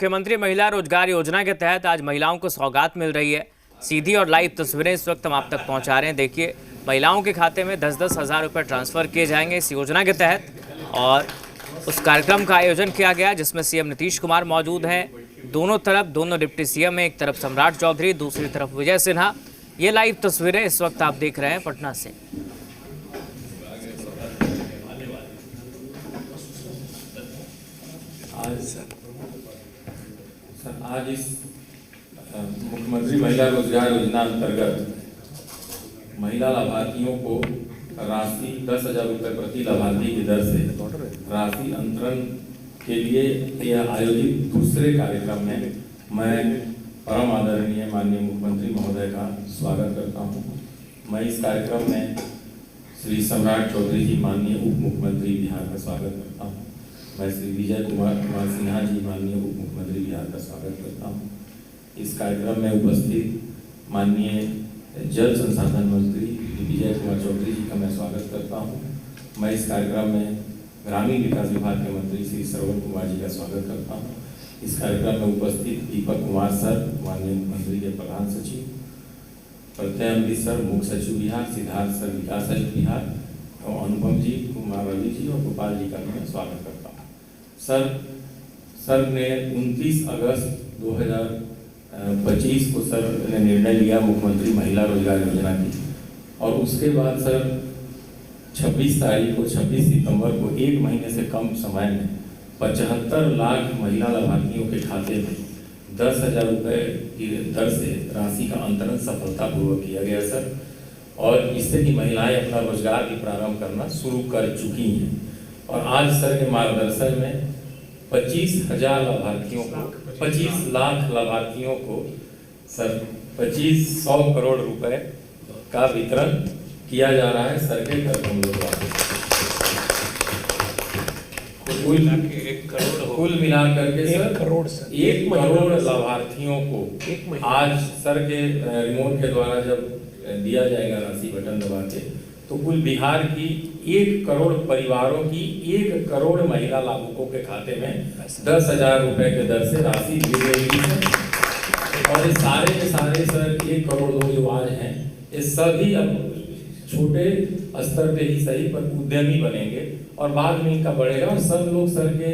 मुख्यमंत्री महिला रोजगार योजना के तहत आज महिलाओं को सौगात मिल रही है। सीधी और लाइव तस्वीरें इस वक्त हम आप तक पहुंचा रहे हैं। देखिए, महिलाओं के खाते में 10-10 हज़ार रुपये ट्रांसफ़र किए जाएंगे इस योजना के तहत। और उस कार्यक्रम का आयोजन किया गया जिसमें सीएम नीतीश कुमार मौजूद हैं। दोनों तरफ दोनों डिप्टी सीएम हैं, एक तरफ सम्राट चौधरी, दूसरी तरफ विजय सिन्हा। ये लाइव तस्वीरें इस वक्त आप देख रहे हैं पटना से। आज इस मुख्यमंत्री महिला रोजगार योजना अंतर्गत महिला लाभार्थियों को राशि 10,000 रुपये प्रति लाभार्थी की दर से राशि अंतरण के लिए यह आयोजित दूसरे कार्यक्रम में मैं परम आदरणीय माननीय मुख्यमंत्री महोदय का स्वागत करता हूं। मैं इस कार्यक्रम में श्री सम्राट चौधरी जी माननीय उप मुख्यमंत्री बिहार का स्वागत करता हूं। मैं श्री विजय कुमार सिन्हा जी माननीय उप मुख्यमंत्री बिहार का स्वागत करता हूं। इस कार्यक्रम में उपस्थित माननीय जल संसाधन मंत्री विजय कुमार चौधरी जी का मैं स्वागत करता हूं। मैं इस कार्यक्रम में ग्रामीण विकास विभाग के मंत्री श्री श्रवण कुमार जी का स्वागत करता हूं। इस कार्यक्रम में उपस्थित दीपक कुमार सर माननीय मुख्यमंत्री के प्रधान सचिव, प्रत्यय अमृत सर मुख्य सचिव बिहार, सिद्धार्थ सर विकास आयुक्त बिहार, और अनुपम जी, कुमार रवि जी और गोपाल जी का मैं स्वागत करता हूँ। सर ने 29 अगस्त 2025 को सर ने निर्णय लिया मुख्यमंत्री महिला रोजगार योजना की, और उसके बाद सर 26 सितंबर को एक महीने से कम समय में 75 लाख महिला लाभार्थियों के खाते में 10,000 रुपये की दर से राशि का अंतरण सफलतापूर्वक किया गया सर। और इससे कि महिलाएं अपना रोजगार भी प्रारंभ करना शुरू कर चुकी हैं। और आज सर के मार्गदर्शन में 25,000 लाभार्थियों को 25 लाख लाभार्थियों को सर 100 करोड़ रुपए का वितरण किया जा रहा है सर के कदमों द्वारा। कुल मिलाकर के सर 1 करोड़ लाभार्थियों को आज सर के रिमोट के द्वारा जब दिया जाएगा राशि बटन दबा के, तो कुल बिहार की 1 करोड़ परिवारों की 1 करोड़ महिला लाभुकों के खाते में 10,000 रुपए के दर से राशि दी गई है। और ये सारे के सारे सर 1 करोड़ लोग जो आज हैं, ये सभी अब छोटे स्तर पे ही सही पर उद्यमी बनेंगे और बाद में इनका बढ़ेगा। और सब लोग सर के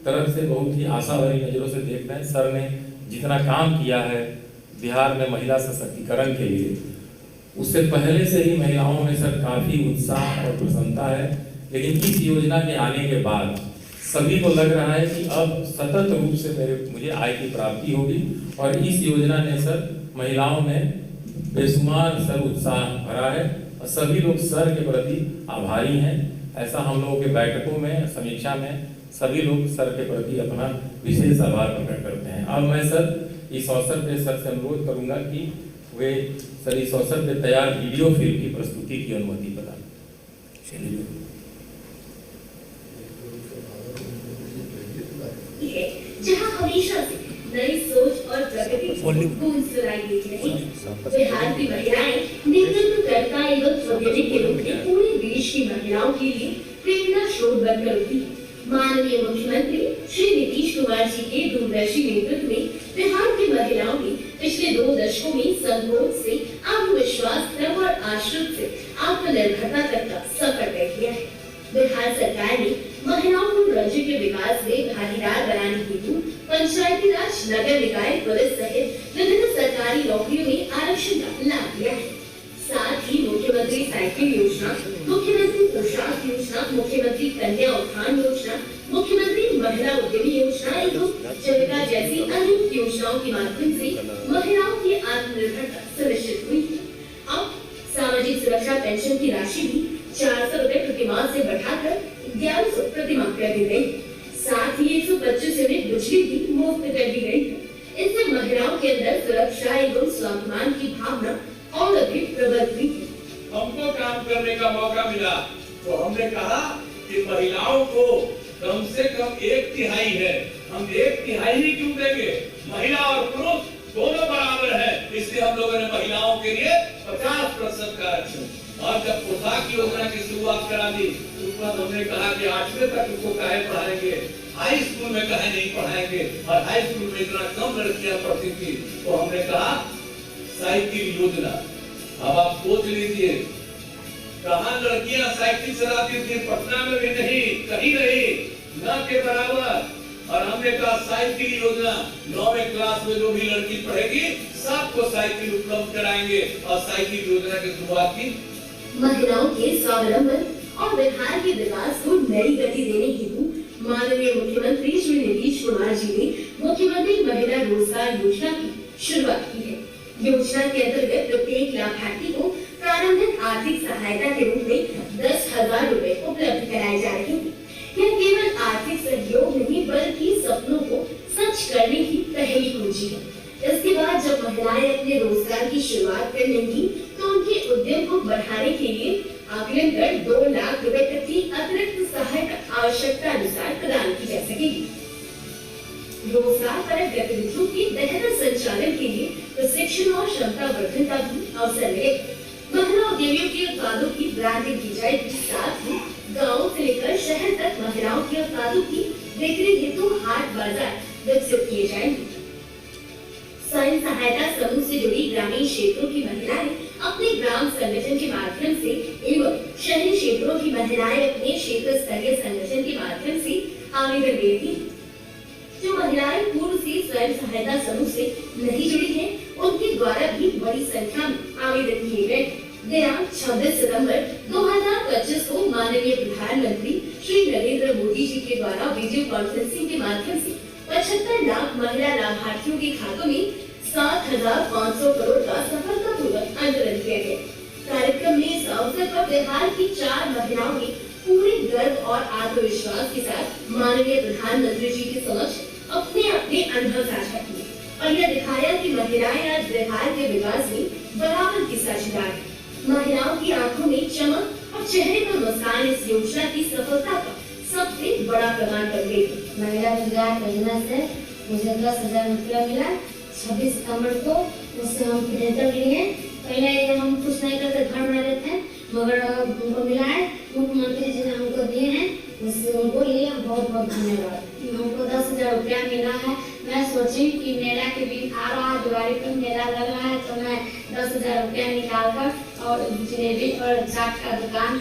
तरफ से बहुत ही आशा भरी नजरों से देख रहे हैं। सर ने जितना काम किया है बिहार में महिला सशक्तिकरण के लिए, उससे पहले से ही महिलाओं में सर काफी उत्साह और प्रसन्नता है। लेकिन इस योजना के आने के बाद सभी को लग रहा है कि अब सतत रूप से मुझे आय की प्राप्ति होगी। और इस योजना ने सर महिलाओं में बेशुमार सर उत्साह भरा है और सभी लोग सर के प्रति आभारी हैं। ऐसा हम लोगों के बैठकों में समीक्षा में सभी लोग सर के प्रति अपना विशेष आभार प्रकट करते हैं। अब मैं सर इस अवसर पे सर से अनुरोध करूंगा कि वे सर इस अवसर पे तैयार वीडियो फिल्म की प्रस्तुति की अनुमति प्रदान। जहां हमेशा से नई सोच और प्रगति की गूंज सुनाई देती रही, बिहार की महिलाएं नेतृत्वकर्ता एवं प्रौद्योगिकी के रूप में पूरे देश की महिलाओं के लिए प्रेरणा स्रोत बनकर उठी। माननीय मुख्यमंत्री श्री नीतीश कुमार जी के दूरदर्शी नेतृत्व में बिहार की महिलाओं ने पिछले 2 दशकों में संघोध से आत्मविश्वास तक और आश्रित से आत्मनिर्भरता तक का सफर तय किया है। बिहार सरकार ने महिलाओं को राज्य के विकास में भागीदार बनाने हेतु पंचायती राज, नगर निकाय, पुलिस सहित विभिन्न सरकारी नौकरियों में आरक्षण का लाभ दिया है। साथ ही मुख्यमंत्री साइकिल योजना, मुख्यमंत्री पोशाक योजना, मुख्यमंत्री कन्या उत्थान योजना, मुख्यमंत्री महिला उद्यमी योजना एवं जीविका जैसी अनेक योजनाओं के माध्यम से महिलाओं की आत्मनिर्भरता सुनिश्चित हुई है। अब सामाजिक सुरक्षा पेंशन की राशि भी 400 रुपए प्रतिमाह से बढ़ाकर 1100 प्रतिमाह कर दी गई। साथ ही 125 यूनिट बिजली भी मुफ्त कर दी गई है। इससे महिलाओं के अंदर सुरक्षा एवं स्वाभिमान की भावना और अधिक प्रबल हुई। हमको काम करने का मौका मिला तो हमने कहा कि महिलाओं को कम से कम 1/3 है, हम 1/3 ही क्यों देंगे? महिला और पुरुष दोनों बराबर है, इसलिए हम लोगों ने महिलाओं के लिए 50% का आरक्षण। और जब पोशाक योजना की शुरुआत करा दी, उस पर हमने कहा कि 8वीं तक उसको काहे पढ़ाएंगे, हाई स्कूल में कहे नहीं पढ़ाएंगे और हाई स्कूल में इतना कम लड़कियां पढ़ती थी, तो हमने कहा साइकिल योजना। अब आप सोच लीजिए, कहां लड़कियां साइकिल चलाती थी, पटना में भी नहीं, कहीं नहीं, न के बराबर। और हमने कहा साइकिल योजना, 9वीं क्लास में जो भी लड़की पढ़ेगी सबको साइकिल उपलब्ध कराएंगे और साइकिल योजना की शुरुआत की। महिलाओं के स्वावलंबन और बिहार के विकास को नई गति देने हेतु माननीय मुख्यमंत्री श्री नीतीश कुमार जी ने मुख्यमंत्री महिला रोजगार योजना की शुरुआत की है। योजना के अंतर्गत प्रत्येक लाभार्थी को प्रारंभिक आर्थिक सहायता के रूप में 10,000 रुपए उपलब्ध कराए जा रहे हैं। यह केवल आर्थिक सहयोग नहीं बल्कि सपनों को सच करने की पहली कुंजी है। इसके बाद जब महिलाएं अपने रोजगार की शुरुआत कर लेंगी तो उनके उद्यम को बढ़ाने के लिए आकलन कर 2 लाख रुपए तक की अतिरिक्त सहायता आवश्यकता अनुसार प्रदान की जा सकेगी। रोजगार परक गतिविधियों के बेहतर संचालन के लिए प्रशिक्षण और क्षमता वर्धन का भी अवसर मिलेगा। महिला उद्यमियों के उत्पादों की ब्रांडिंग की जाएगी, साथ ही गाँव से लेकर शहर तक महिलाओं के उत्पादों की बिक्री हेतु हाट बाजार विकसित किए जाएंगे। स्वयं सहायता समूह से जुड़ी ग्रामीण क्षेत्रों की महिलाएं अपने ग्राम संगठन के माध्यम से एवं शहरी क्षेत्रों की महिलाएं अपने क्षेत्र स्तरीय संगठन के माध्यम से आवेदन देती हैं। जो महिलाएं पूर्व से स्वयं सहायता समूह से नहीं जुड़ी हैं, उनके द्वारा भी बड़ी संख्या में आवेदन किए गए। दिनांक 26 सितंबर 2025 को माननीय प्रधानमंत्री श्री नरेंद्र मोदी जी के द्वारा वीडियो कॉन्फ्रेंसिंग के माध्यम से 75 लाख महिला लाभार्थियों के खातों में 7,500 करोड़ का सफलतापूर्वक अंतरण किया गया। कार्यक्रम में इस अवसर पर बिहार की 4 महिलाओं ने पूरे गर्व और आत्मविश्वास के साथ माननीय प्रधानमंत्री जी के समक्ष अपने अपने अनुभव साझा किए और यह दिखाया कि महिलाएं आज बिहार के विकास में बराबर की साझेदार हैं। महिलाओं की आंखों में चमक और चेहरे पर मुस्कान इस योजना की सफलता का सबसे बड़ा प्रमाण बन गई। महिला रोजगार योजना से मुझे 10,000 रुपया मिला 26 सितंबर को। उससे हम प्रिंटर लिए, पहले हम कुछ नहीं करते, घर बना देते हैं, मगर उनको मिला है, मुख्यमंत्री जी ने हमको दिए हैं, उससे उनको लिए बहुत बहुत धन्यवाद। हमको 10,000 रुपया मिला है। मैं सोची कि मेला के दिन आ रहा है, दिवाली पर मेला लग रहा है, तो मैं 10,000 रुपया निकाल कर और जलेबी और चाट का दुकान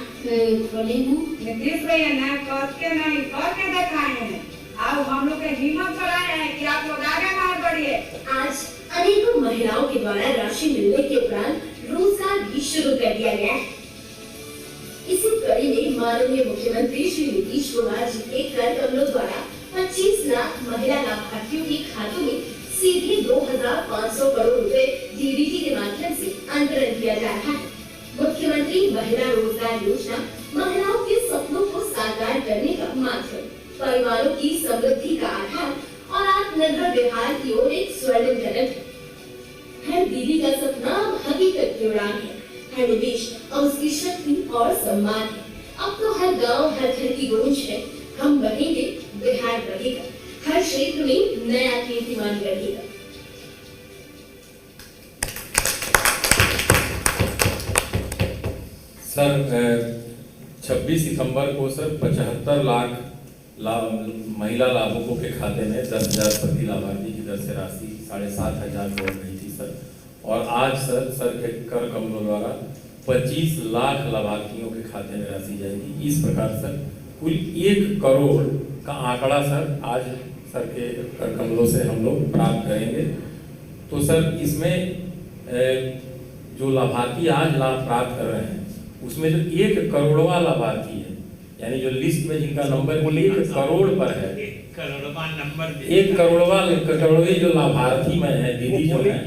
खोली हूँ। नीतीश भैया ना करके नहीं करके दिखाए हैं, अब हम लोग के हिम्मत बढ़ाए हैं कि आप लोग आगे बढ़ बढ़िए। आज अनेकों महिलाओं के द्वारा राशि मिलने के उपरांत रोजगार भी शुरू कर दिया गया है। इसी कड़ी में माननीय मुख्यमंत्री श्री नीतीश कुमार जी के कर कमलों द्वारा 25 लाख महिला लाभार्थियों के खातों में सीधे 2,500 करोड़ रुपए डीबीटी के माध्यम से अंतरण किया जा रहा है। मुख्यमंत्री महिला रोजगार योजना महिलाओं के सपनों को साकार करने का माध्यम, परिवारों की समृद्धि का आधार और आत्मनिर्भर बिहार की ओर एक स्वर्णिम कदम है। हर दीदी का सपना हकीकत की उड़ान है, हर निवेश अब उसकी शक्ति और सम्मान है। अब तो हर गांव हर घर की गूंज है, हम बढ़ेंगे बिहार बढ़ेगा, हर क्षेत्र में नया कीर्तिमान बढ़ेगा। सर 26 सितंबर को सर 75 लाख महिला लाभुकों के खाते में 10,000 प्रति लाभार्थी की दर से राशि 7,500 करोड़ गई थी सर। और आज सर के कर कमलों द्वारा 25 लाख लाभार्थियों के खाते में राशि जाएगी। इस प्रकार सर कुल 1 करोड़ का आंकड़ा सर आज सर के कर कमलों से हम लोग प्राप्त करेंगे। तो सर इसमें जो लाभार्थी आज लाभ प्राप्त कर रहे हैं उसमें जो 1 करोड़वा लाभार्थी है, यानी जो लिस्ट में जिनका नंबर 1 करोड़ पर है, 1 करोड़वे जो लाभार्थी में है दीदी जो है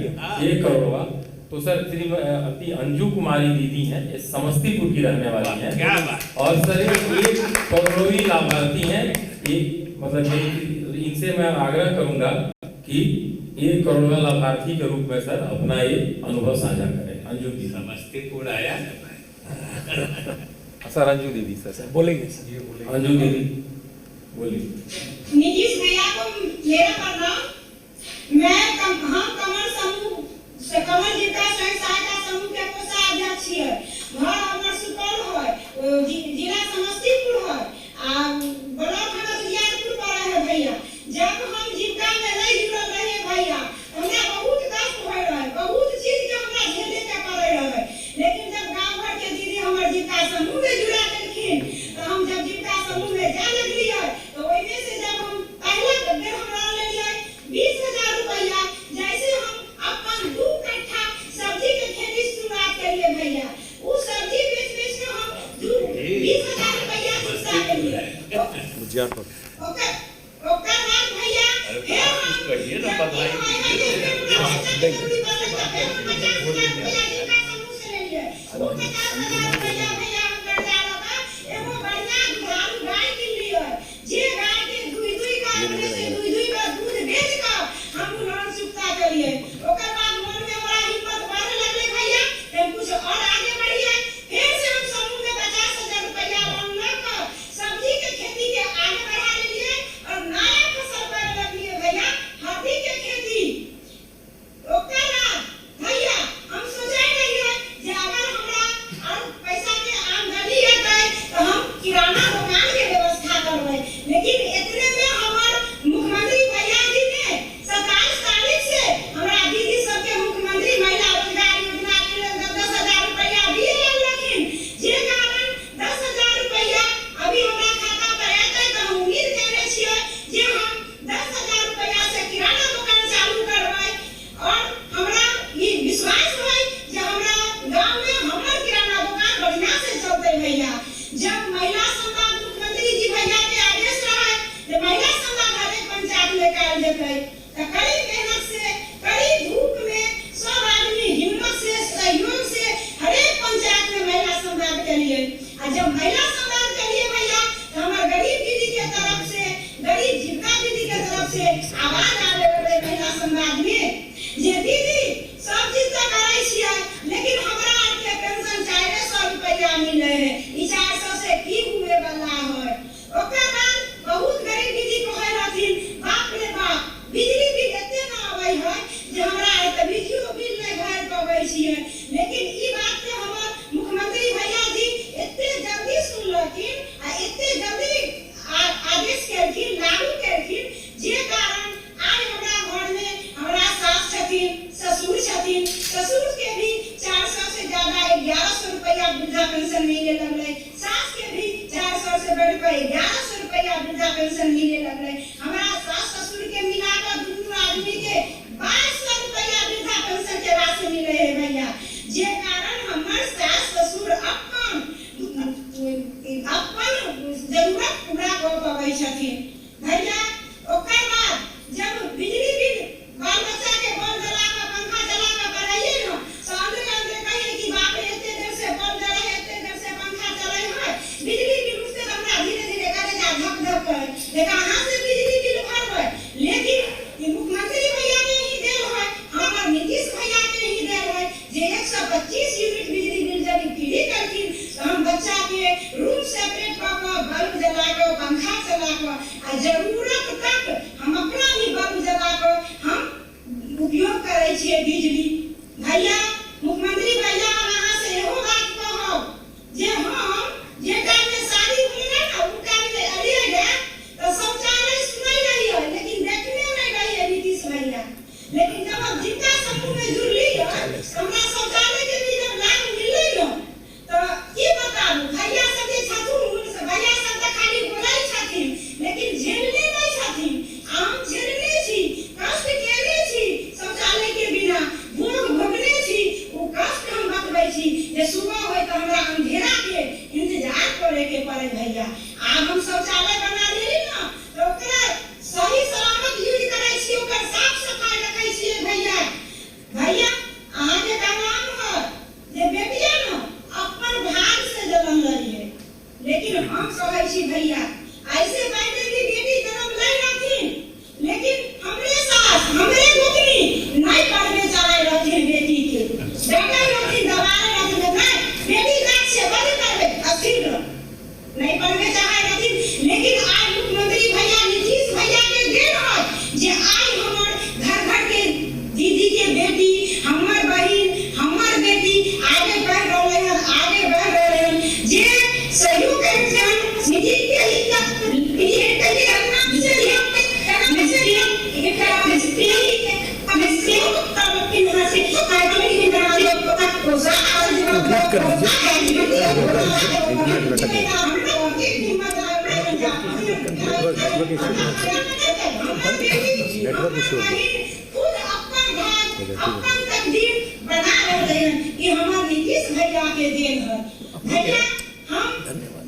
1 करोड़वा, तो सर श्रीमती अंजू कुमारी दीदी हैं, ये समस्तीपुर की रहने वाली हैं और सर 1 करोड़वी लाभार्थी हैं। मतलब इनसे मैं आग्रह करूंगा कि 1 करोड़वा लाभार्थी के रूप में सर अपना ये अनुभव साझा करें। अंजू दीदी समस्तीपुर आया सर, अंजू दीदी सर बोलेंगे सर, अंजू दीदी बोलिए। नीतीश भैया को मेरा प्रणाम। मैं हम कमल समूह से कमल जी का स्वयं सहायता समूह के कोषाध्यक्ष है। घर हमर सुपौल है, जिला समस्तीपुर है, ब्लॉक हमर उजियारपुर पड़े है। ओके ओकर बाद भैया फिर हम कहिए ना, बधाई दीजिए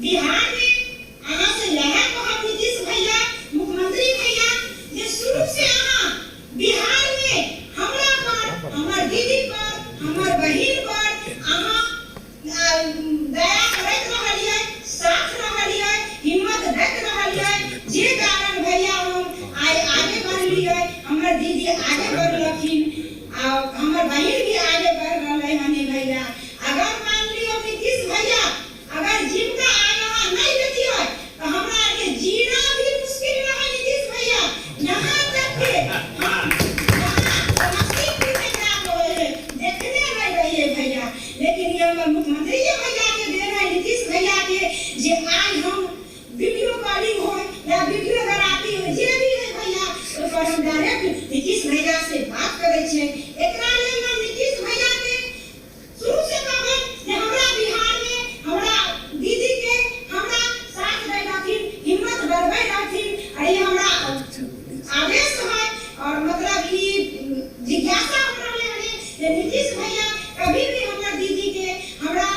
बिहार में आना से लहर को हम नीतीश आगे बढ़ रखिन हमर बहिन भी आगे बढ़ रहले हनी भैया। अगर मान लियो नीतीश भैया अगर जीविका यहाँ नहीं देती है तो हमरा के जीना भी मुश्किल रहा नीतीश भैया। यहाँ तक के हम समस्तीपुर में काम होए है देखने नहीं रहिए भैया, लेकिन ये हमर मुख्यमंत्री जी भैया के देन है नीतीश भैया के जे आज हम वीडियो कॉलिंग हो या वीडियो कराती हो जे भी है भैया ओकर हम डायरेक्ट नीतीश भैया से बात करे छे। एकरा लेल हम नीतीश भैया के शुरू से कहब जे हमरा बिहार में हमरा दीदी के हमरा साथ दे रहथिन, हिम्मत बढ़बै रहथिन। अरे हमरा आदेश है और मतलब ई जिज्ञासा हो रहले है जे नीतीश भैया कभी भी हमरा दीदी के हमरा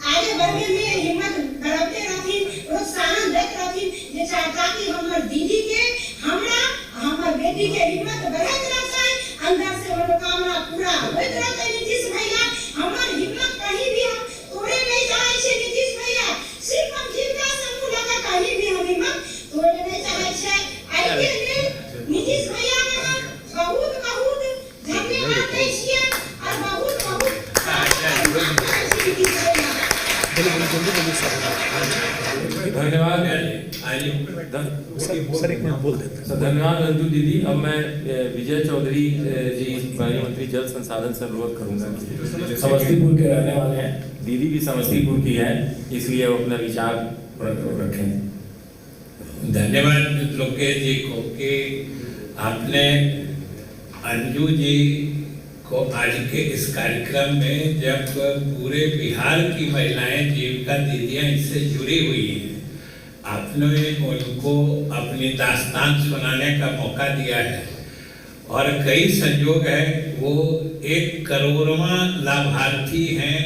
आगे बढ़ने में हिम्मत बढ़ाते रहथिन, प्रोत्साहन देते रहथिन जे चाहता कि हमर दीदी के हमरा हमर बेटी के हिम्मत बढ़त रहते, अंदर से मनोकामना पूरा होइत रहते। नीतीश भैया हमर हिम्मत कहीं भी हम तोड़े नहीं चाहे छे नीतीश भैया, सिर्फ हम जीविका समूह लगा कहीं भी हम हिम्मत तोड़े नहीं चाहे छे। आई के लिए नीतीश भैया के हम बहुत बहुत धन्यवाद दै छियै और बहुत बहुत धन्यवाद धन्यवाद रंजू दीदी। अब मैं विजय चौधरी जी माननीय मंत्री जल संसाधन से अनुरोध करूंगा। समस्तीपुर के रहने वाले हैं, दीदी भी समस्तीपुर की है, इसलिए वो अपना विचार रखें। धन्यवाद लोकेश जी को कि आपने अंजू जी को आज के इस कार्यक्रम में जब पूरे बिहार की महिलाएं जीविका दीदियां इससे जुड़ी हुई हैं, आपने उनको अपनी दास्तान सुनाने का मौका दिया है और कई संयोग है वो 1 करोड़वां लाभार्थी हैं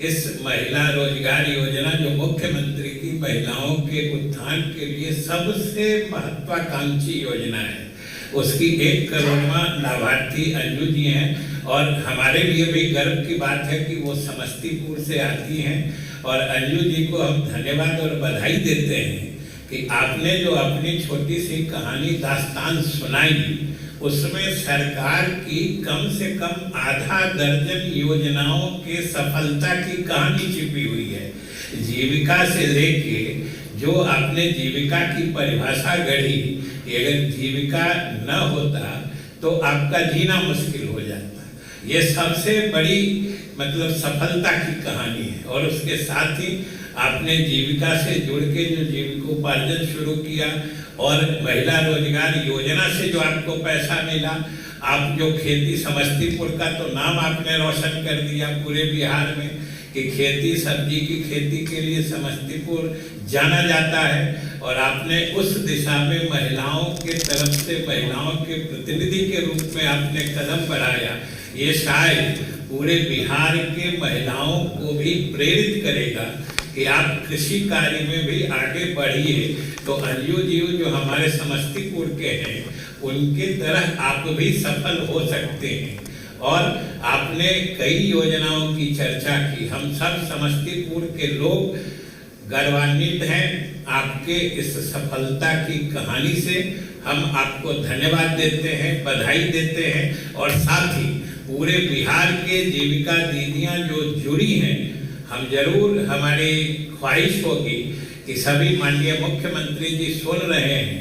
इस महिला रोजगार योजना जो मुख्यमंत्री की महिलाओं के उत्थान के लिए सबसे महत्वाकांक्षी योजना है। उसकी 1 करोड़वां लाभार्थी अंजू जी हैं और हमारे लिए भी गर्व की बात है कि वो समस्तीपुर से आती हैं और अंजू जी को हम धन्यवाद और बधाई देते हैं कि आपने जो अपनी छोटी सी कहानी दास्तान सुनाई उसमें सरकार की कम से कम आधा दर्जन योजनाओं के सफलता की कहानी छिपी हुई है। जीविका से लेके जो आपने जीविका की परिभाषा गढ़ी, अगर जीविका न होता तो आपका जीना मुश्किल हो जाता। ये सबसे बड़ी मतलब सफलता की कहानी है और उसके साथ ही आपने जीविका से जुड़ के जो जीविकोपार्जन शुरू किया और महिला रोजगार योजना से जो आपको पैसा मिला, आप जो खेती समस्तीपुर का तो नाम आपने रोशन कर दिया पूरे बिहार में कि खेती सब्जी की खेती के लिए समस्तीपुर जाना जाता है और आपने उस दिशा में महिलाओं के तरफ से महिलाओं के प्रतिनिधि के रूप में आपने कदम बढ़ाया। ये शायद पूरे बिहार के महिलाओं को भी प्रेरित करेगा कि आप कृषि कार्य में भी आगे बढ़िए। तो अंजू जी जो हमारे समस्तीपुर के हैं उनके तरह आप भी सफल हो सकते हैं और आपने कई योजनाओं की चर्चा की। हम सब समस्तीपुर के लोग गर्वान्वित हैं आपके इस सफलता की कहानी से। हम आपको धन्यवाद देते हैं, बधाई देते हैं और साथ ही पूरे बिहार के जीविका दीदियां जो जुड़ी हैं, हम जरूर हमारी ख्वाहिश होगी कि सभी माननीय मुख्यमंत्री जी सुन रहे हैं।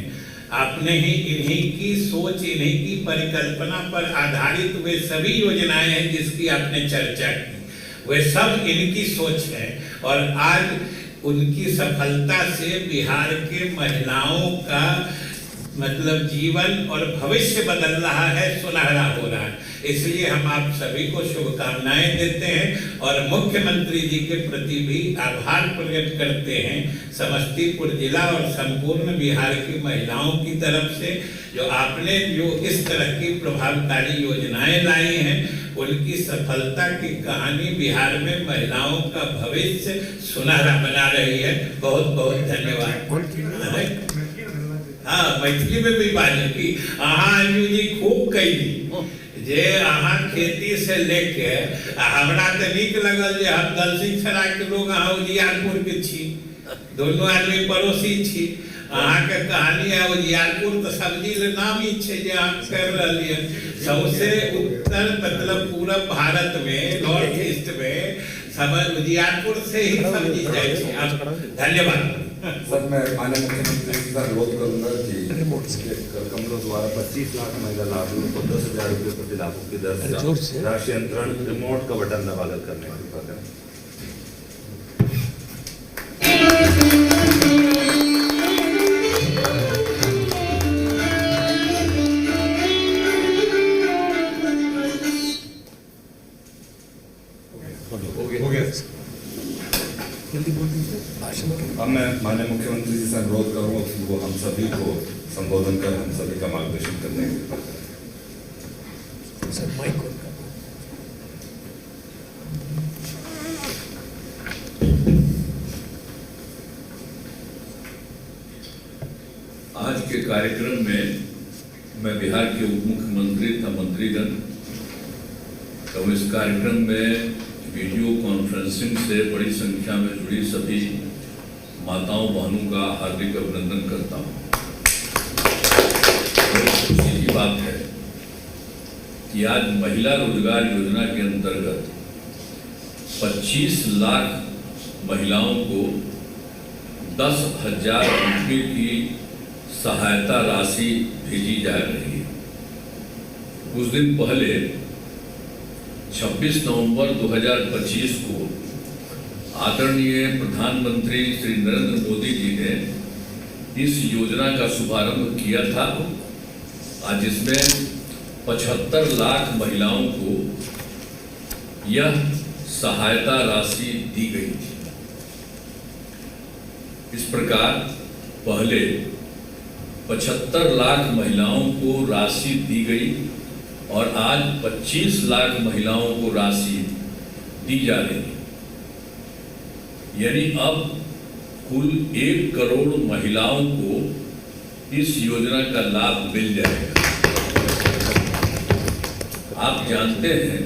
आपने ही इन्हीं की सोच, इन्हीं की परिकल्पना पर आधारित वे सभी योजनाएं हैं जिसकी आपने चर्चा की, वे सब इनकी सोच है और आज उनकी सफलता से बिहार के महिलाओं का मतलब जीवन और भविष्य बदल रहा है, सुनहरा हो रहा है। इसलिए हम आप सभी को शुभकामनाएं देते हैं और मुख्यमंत्री जी के प्रति भी आभार प्रकट करते हैं समस्तीपुर जिला और संपूर्ण बिहार की महिलाओं की तरफ से जो आपने जो इस तरह की प्रभावकारी योजनाएं लाई हैं। उनकी सफलता की कहानी बिहार में महिलाओं का भविष्य सुनहरा बना रही है। बहुत बहुत धन्यवाद। हाँ, मैथिली में भी बात की अंजू जी खूब कही जे अहाँ खेती से लेके हमरा तो नीक लगल जे हम दलसिंहसराय के लोग अहाँ उजियारपुर के छी, दोनों आदमी पड़ोसी छी अहाँ के कहानी है उजियारपुर तो सब्जी ले नाम ही छे जे आप कर रहली है सबसे उत्तर मतलब पूरा भारत में नॉर्थ ईस्ट में सब उजियारपुर से ही सब्जी जाए छे। धन्यवाद सर। मैं माननीय मुख्यमंत्री जी का अनुरोध करूंगा कि कमलों द्वारा 25 लाख महिला लाभुकों को 10,000 रुपये प्रति लाभुक की दर से राशि अंतरण रिमोट का बटन दबाकर करने की कृपा करें। अब मैं माननीय मुख्यमंत्री जी से अनुरोध करूंगा कि वो हम सभी को संबोधन कर हम सभी का मार्गदर्शन करने की कृपा करें। आज के कार्यक्रम में मैं बिहार के उप मुख्यमंत्री तथा मंत्रीगण तो इस कार्यक्रम में वीडियो कॉन्फ्रेंसिंग से बड़ी संख्या में जुड़ी सभी माताओं बहनों का हार्दिक अभिनंदन करता हूं। खुशी की बात है कि आज महिला रोजगार योजना के अंतर्गत 25 लाख महिलाओं को 10,000 रुपये की सहायता राशि भेजी जा रही है। कुछ दिन पहले 26 नवंबर 2025 को आदरणीय प्रधानमंत्री श्री नरेंद्र मोदी जी ने इस योजना का शुभारंभ किया था। आज इसमें 75 लाख महिलाओं को यह सहायता राशि दी गई थी। इस प्रकार पहले 75 लाख महिलाओं को राशि दी गई और आज 25 लाख महिलाओं को राशि दी जा रही है। यानी अब कुल 1 करोड़ महिलाओं को इस योजना का लाभ मिल जाएगा। आप जानते हैं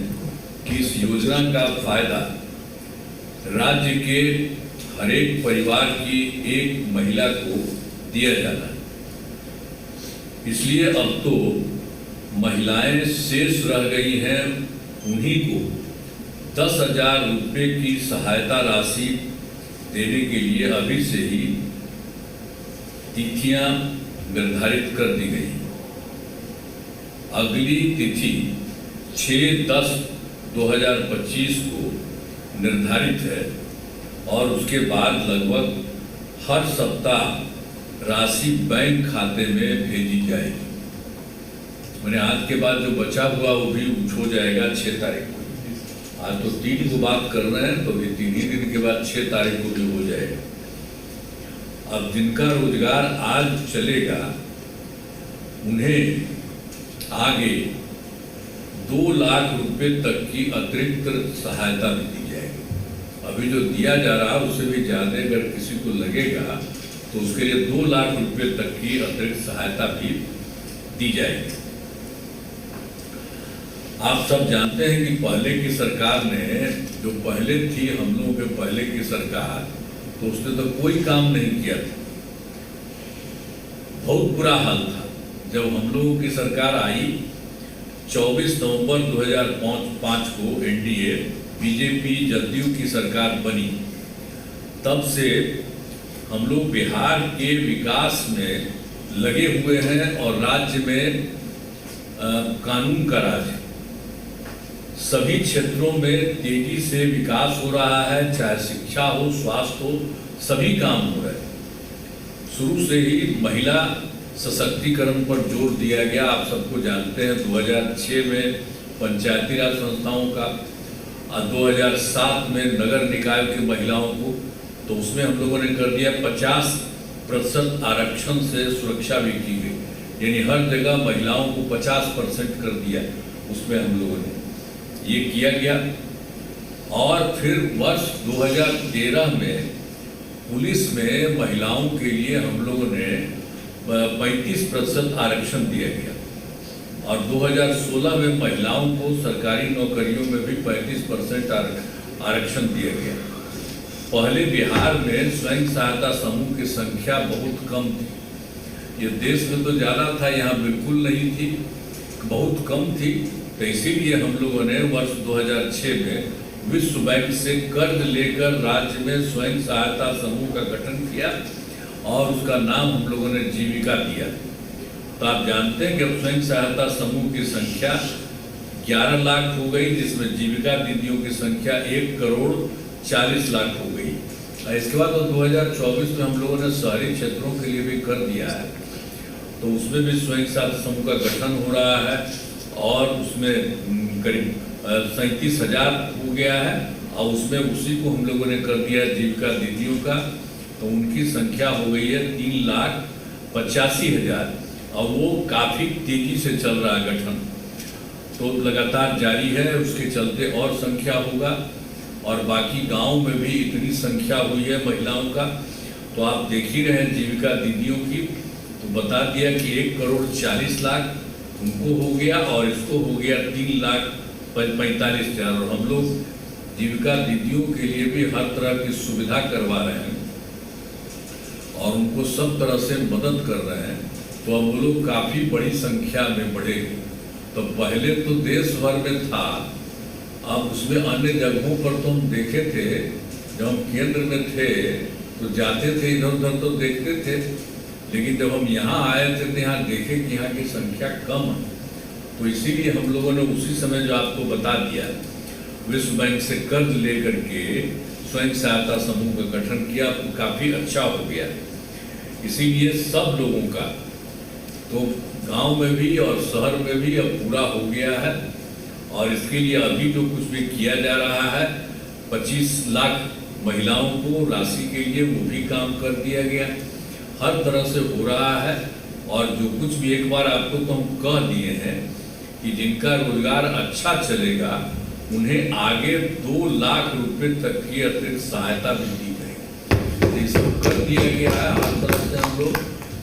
कि इस योजना का फायदा राज्य के हर एक परिवार की एक महिला को दिया जाना है। इसलिए अब तो महिलाएं शेष रह गई हैं, उन्हीं को 10,000 रुपये की सहायता राशि देने के लिए अभी से ही तिथियां निर्धारित कर दी गई। अगली तिथि 6/10/2025 को निर्धारित है और उसके बाद लगभग हर सप्ताह राशि बैंक खाते में भेजी जाएगी। मैंने आज के बाद जो बचा हुआ वो भी हो जाएगा 6 तारीख को। आज तो 3 को बात कर रहे हैं, तो भी 3 ही दिन के बाद 6 तारीख को भी हो जाएगा। अब जिनका रोजगार आज चलेगा उन्हें आगे 2 लाख रुपए तक की अतिरिक्त सहायता भी दी जाएगी। अभी जो दिया जा रहा है उससे भी ज्यादा अगर किसी को लगेगा तो उसके लिए 2 लाख रुपए तक की अतिरिक्त सहायता भी दी जाएगी। आप सब जानते हैं कि पहले की सरकार ने, जो पहले थी हम लोगों के पहले की सरकार, तो उसने तो कोई काम नहीं किया था। बहुत बुरा हाल था। जब हम लोगों की सरकार आई 24 नवंबर 2005 को एनडीए बीजेपी जदयू की सरकार बनी, तब से हम लोग बिहार के विकास में लगे हुए हैं और राज्य में कानून का राज है। सभी क्षेत्रों में तेजी से विकास हो रहा है, चाहे शिक्षा हो, स्वास्थ्य हो, सभी काम हो रहे हैं। शुरू से ही महिला सशक्तिकरण पर जोर दिया गया। आप सबको जानते हैं 2006 में पंचायती राज संस्थाओं का और 2007 में नगर निकाय की महिलाओं को, तो उसमें हम लोगों ने कर दिया 50% आरक्षण से सुरक्षा भी की गई। यानी हर जगह महिलाओं को 50% कर दिया, उसमें हम लोगों ने ये किया गया। और फिर वर्ष 2013 में पुलिस में महिलाओं के लिए हम लोगों ने 35% आरक्षण दिया गया और 2016 में महिलाओं को सरकारी नौकरियों में भी 35% आरक्षण दिया गया। पहले बिहार में स्वयं सहायता समूह की संख्या बहुत कम थी। ये देश में तो ज़्यादा था, यहाँ बिल्कुल नहीं थी, बहुत कम थी। तो इसीलिए हम लोगों ने वर्ष 2006 में विश्व बैंक से कर्ज लेकर राज्य में स्वयं सहायता समूह का गठन किया और उसका नाम हम लोगों ने जीविका दिया। तो आप जानते हैं कि अब स्वयं सहायता समूह की संख्या 11 लाख हो गई, जिसमें जीविका दीदियों की संख्या 1,40,00,000 हो गई। और इसके बाद 2024 में हम लोगों ने शहरी क्षेत्रों के लिए भी कर दिया है, तो उसमें भी स्वयं सहायता समूह का गठन हो रहा है और उसमें करीब 37,000 हो गया है और उसमें उसी को हम लोगों ने कर दिया जीविका दीदियों का, तो उनकी संख्या हो गई है 3,85,000 और वो काफ़ी तेजी से चल रहा है गठन, तो लगातार जारी है। उसके चलते और संख्या होगा और बाकी गांव में भी इतनी संख्या हुई है महिलाओं का, तो आप देख ही रहे हैं जीविका दीदियों की। तो बता दिया कि 1,40,00,000 उनको हो गया और इसको हो गया 3,45,000 और हम लोग जीविका दीदियों के लिए भी हर तरह की सुविधा करवा रहे हैं और उनको सब तरह से मदद कर रहे हैं। तो अब वो लोग काफ़ी बड़ी संख्या में बढ़ेंगे। तो पहले तो देश भर में था, अब उसमें अन्य जगहों पर तो हम देखे थे, जब हम केंद्र में थे तो जाते थे इधर उधर तो देखते थे, लेकिन जब हम यहाँ आए थे तो यहाँ देखे कि यहाँ की संख्या कम है। तो इसीलिए हम लोगों ने उसी समय जो आपको बता दिया, विश्व बैंक से कर्ज लेकर के स्वयं सहायता समूह का गठन किया, काफ़ी अच्छा हो गया। इसीलिए सब लोगों का तो गांव में भी और शहर में भी अब पूरा हो गया है और इसके लिए अभी जो कुछ भी किया जा रहा है 25 लाख महिलाओं को राशि के लिए वो भी काम कर दिया गया, हर तरह से हो रहा है। और जो कुछ भी एक बार आपको तो हम कह दिए हैं कि जिनका रोजगार अच्छा चलेगा उन्हें आगे 2 लाख रुपए तक की अतिरिक्त सहायता भी दी जाएगी। ये सब कर दिया गया है, हर तरह से हम लोग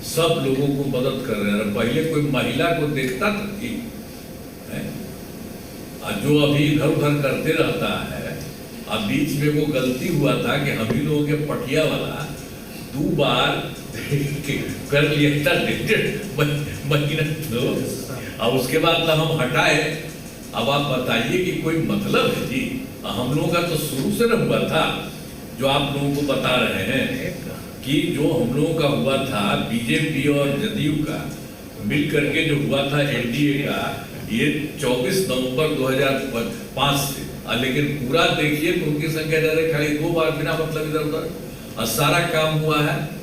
सब लोगों को मदद कर रहे हैं। पहले कोई महिला को देखता था कि जो अभी इधर उधर करते रहता है, अब बीच में वो गलती हुआ था कि हम ही लोगों के पटिया वाला 2 बार कर लिया था 1.5 महीना तो, अब उसके बाद तो हम हटाए। अब आप बताइए कि कोई मतलब है जी? हम लोगों का तो शुरू से न हुआ था, जो आप लोगों को बता रहे हैं कि जो हम लोगों का हुआ था बीजेपी और जदयू का मिल करके जो हुआ था एनडीए का, ये 24 नवंबर 2005 से, लेकिन पूरा देखिए तो उनकी संख्या ज़्यादा, खाली 2 बार बिना मतलब इधर उधर और सारा काम हुआ है।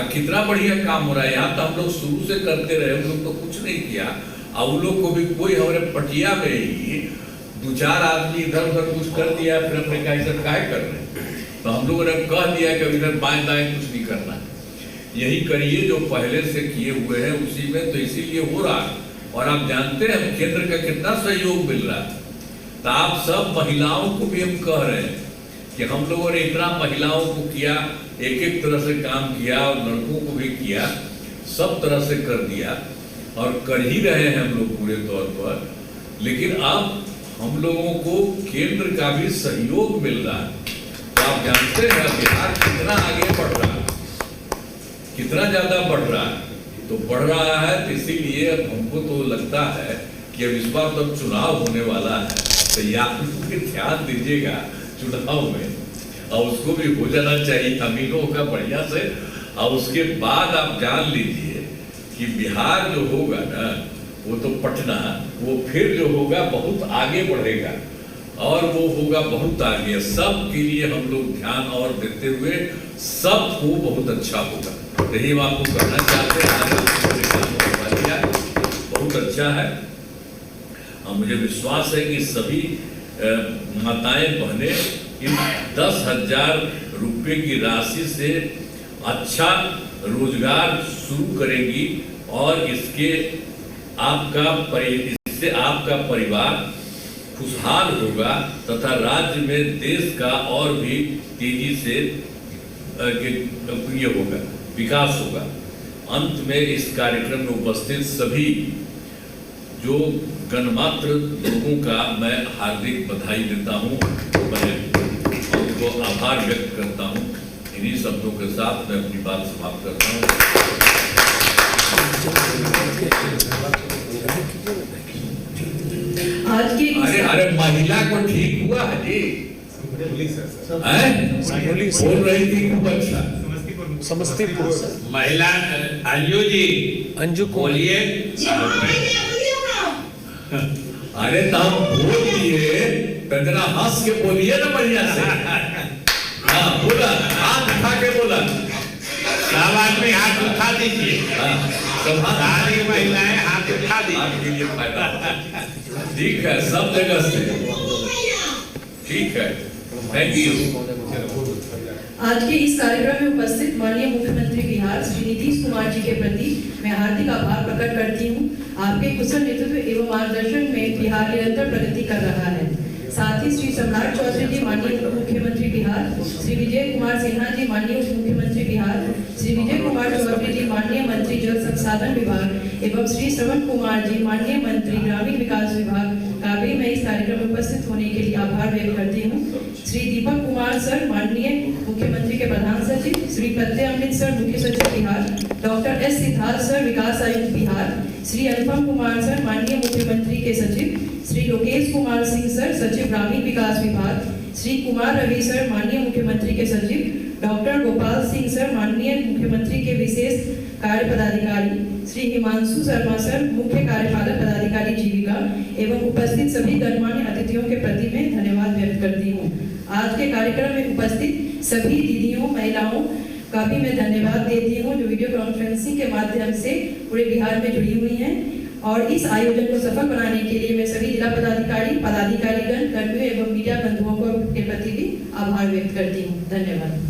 कितना बढ़िया काम हो रहा है। यहाँ तो हम लोग शुरू से करते रहे, हम लोग तो कुछ नहीं किया और उन लोग को भी कोई हमारे पटिया में ही 2-4 आदमी इधर उधर कुछ कर दिया, फिर हमने कहा इधर काहे कर रहे हैं, तो हम लोगों ने कह दिया कि इधर बाएं दाएं कुछ नहीं करना, यही करिए जो पहले से किए हुए हैं उसी में। तो इसीलिए हो रहा है और आप जानते हैं केंद्र का कितना सहयोग मिल रहा है। तो आप सब महिलाओं को भी हम कह रहे हैं कि हम लोगों ने इतना महिलाओं को किया, एक एक तरह से काम किया और लड़कों को भी किया, सब तरह से कर दिया और कर ही रहे हैं हम लोग पूरे तौर पर। लेकिन अब हम लोगों को केंद्र का भी सहयोग मिल रहा है। तो आप जानते हैं बिहार कितना आगे बढ़ रहा है, कितना ज़्यादा बढ़ रहा है, तो बढ़ रहा है। तो इसीलिए अब हमको तो लगता है कि अब इस बार तो चुनाव होने वाला है, तो आप ध्यान दीजिएगा चुनाव में, और उसको भी हो जाना चाहिए अमीरों का बढ़िया से। और उसके बाद आप जान लीजिए कि बिहार जो होगा ना, वो तो पटना, वो फिर जो होगा बहुत आगे बढ़ेगा और वो होगा बहुत आगे। सब के लिए हम लोग ध्यान और देते हुए सबको बहुत अच्छा होगा, यही हम आपको कहना चाहते हैं। बहुत अच्छा है और मुझे विश्वास है कि सभी माताएं बहनें इन 10,000 रुपये की राशि से अच्छा रोजगार शुरू करेंगी और इससे आपका परिवार खुशहाल होगा तथा राज्य में देश का और भी तेजी से ये होगा, विकास होगा। अंत में इस कार्यक्रम में उपस्थित सभी जो गणमात्र लोगों का मैं हार्दिक बधाई देता हूँ। को आभार व्यक्त करता हूँ। इन्हीं शब्दों के साथ मैं अपनी बात समाप्त करता हूँ। आज के अरे महिला को ठीक हुआ है जी, बोल रही थी खूब अच्छा। समस्तीपुर महिला अंजू जी, अंजू बोलिए। अरे तो हम बोल दिए, इतना हंस के बोलिए ना बढ़िया से। हाँ बोला, हाथ उठा के बोला। सब आदमी हाथ उठा दीजिए। सारी महिलाएं हाथ उठा दीजिए। आपके लिए फायदा। ठीक है, सब जगह से ठीक है। Thank you. आज के इस कार्यक्रम में उपस्थित माननीय मुख्यमंत्री बिहार श्री नीतीश कुमार जी के प्रति मैं हार्दिक आभार प्रकट करती हूँ। आपके कुशल नेतृत्व एवं मार्गदर्शन में बिहार निरंतर प्रगति कर रहा है। साथ ही श्री सम्राट चौधरी जी माननीय उप मुख्यमंत्री बिहार, श्री विजय कुमार सिन्हा जी माननीय उप मुख्यमंत्री बिहार, श्री विजय कुमार चौधरी जी माननीय मंत्री जल संसाधन विभाग एवं श्री श्रवण कुमार जी माननीय मंत्री ग्रामीण विकास विभाग का भी मैं इस कार्यक्रम में उपस्थित होने के लिए आभार व्यक्त करती हूँ। श्री दीपक कुमार सर माननीय मुख्यमंत्री के प्रधान सचिव, श्री प्रत्यय अमृत सर मुख्य सचिव Bihar, doctor S Siddharth sir विकास आयुक्त बिहार, श्री अनुपम कुमार सर माननीय मुख्यमंत्री के सचिव, श्री लोकेश कुमार सिंह सर सचिव ग्रामीण विकास विभाग, श्री कुमार रवि सर माननीय मुख्यमंत्री के सचिव, डॉक्टर गोपाल सिंह सर माननीय मुख्यमंत्री के विशेष कार्य पदाधिकारी, श्री हिमांशु शर्मा सर मुख्य कार्यपालक पदाधिकारी जीविका एवं उपस्थित सभी गणमान्य अतिथियों के प्रति मैं धन्यवाद व्यक्त करती हूँ। आज के कार्यक्रम में उपस्थित सभी दीदियों महिलाओं का भी मैं धन्यवाद देती हूँ जो वीडियो कॉन्फ्रेंसिंग के माध्यम से पूरे बिहार में जुड़ी हुई हैं। और इस आयोजन को सफल बनाने के लिए मैं सभी जिला पदाधिकारीगण, कर्मियों एवं मीडिया बंधुओं के प्रति भी आभार व्यक्त करती हूँ। धन्यवाद।